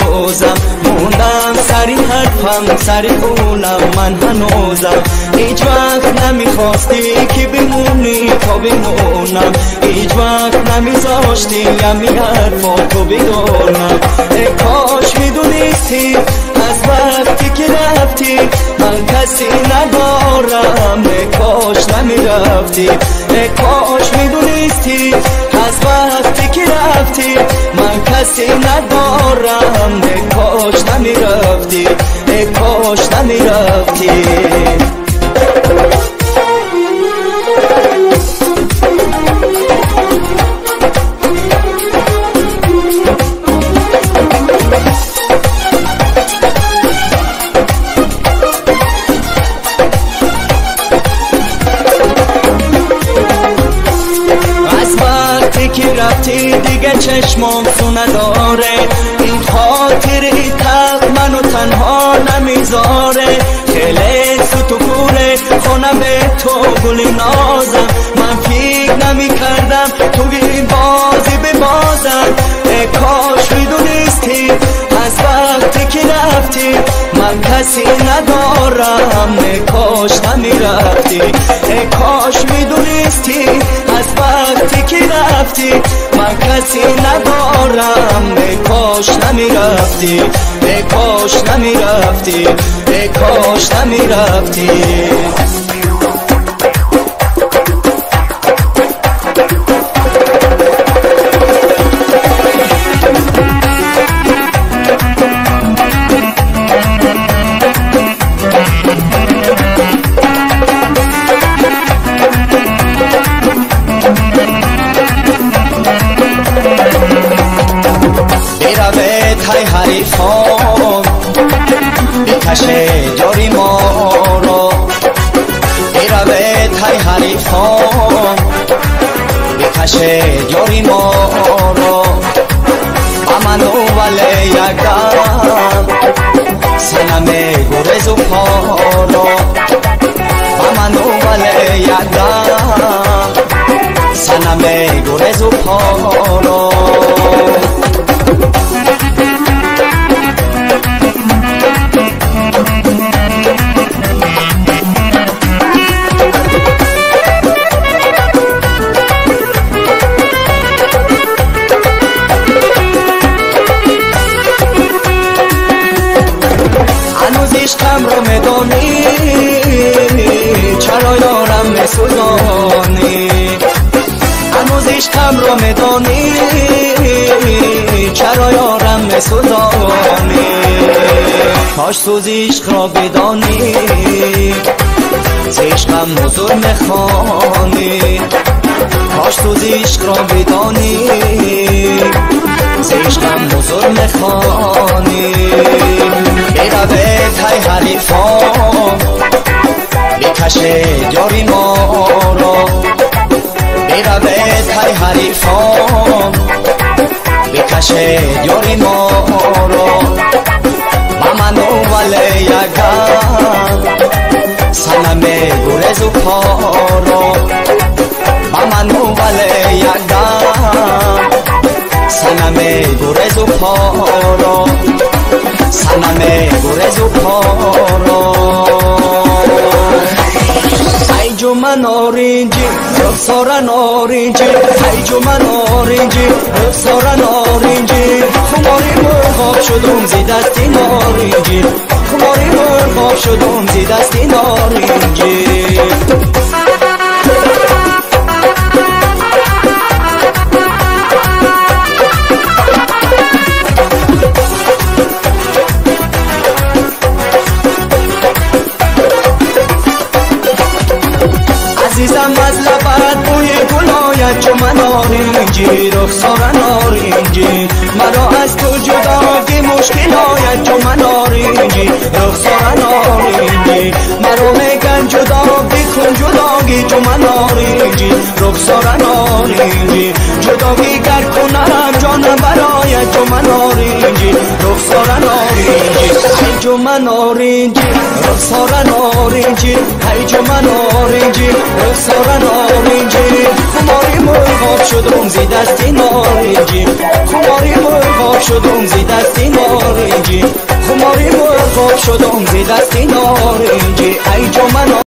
روزم موندم سری حرفم سری قولم من هنوزم هیچ وقت نمیخواستی که بمونی تا بمونم هیچ وقت نمیذاشتی همی حرفا تو بدونم ای کاش میدونستی از وقتی که رفتی من کسی ندارم ای کاش نمیرفتی ای کاش میدونستی از وقتی که رفتی من کسی ندارم ای کاش نمیرفتی ای کاش نمیرفتی رفتی دیگه چشمام سو نداره این خاطری تق منو تنها نمیذاره خیلی تو کوره خونم به تو گلی نازم من فکر نمی کردم تو این بازی ببازم ای کاش میدونستی از وقتی که رفتی من کسی ندارم ای کاش نمیرفتی ای کاش میدونستی از وقتی که رفتی من کسی ندارم ای کاش نمیرفتی ای کاش نمیرفتی ای کاش نمیرفتی های حریفان بکشه جاری ما رو بیروید های حریفان بکشه جاری ما رو امنو ولی یکم سنمه گرز و پارو امنو ولی یکم سنمه گرز و پارو عشقم رو میدونی چرا یارم میسوزانی هنوز عشقم رو میدونی چرا یارم میسوزانی کاش سوز عشق را بدانی ز عشقم حضور میخوانی کاش سوز عشق را بدانی ز عشقم حضور میخوانی بیروید های حریفان بکشه جاری ما رو بیروید های حریفان بکشه جاری ما رو منو ولی یکم سنمه گرز و پارو منو ولی یکم سنمه گرز و پارو سنمه گرز و پارو ای جو من آرینجی رخسارن آرینجی ای جو من آرینجی رخسارن آرینجی خماری مرغاب شدم زی دستی نارینجی خماری مرغاب شدم زی دستی نارینجی عزیزم از لبت بوی گلایت چو من آرینجی رخسار نارنجی مرا از تو جداگی مشکل آید چو من آرینجی رخسار نارنجی مرا میگن جدا بکن جداگی چو من آرینجی رخسار نارنجی جداگی گر کنم جانم برایت چو من آرینجی رخسار نارنجی ای جو من آرینجی رخسار نارنجی ای جو من آرینجی رخسار نارنجی خماری مرغاب مرغاب شدم زی دستی نارنجی خماری مرغاب شدم زی دستی نارنجی خماری مرغاب شدم زی دستی نارنجی ای جو من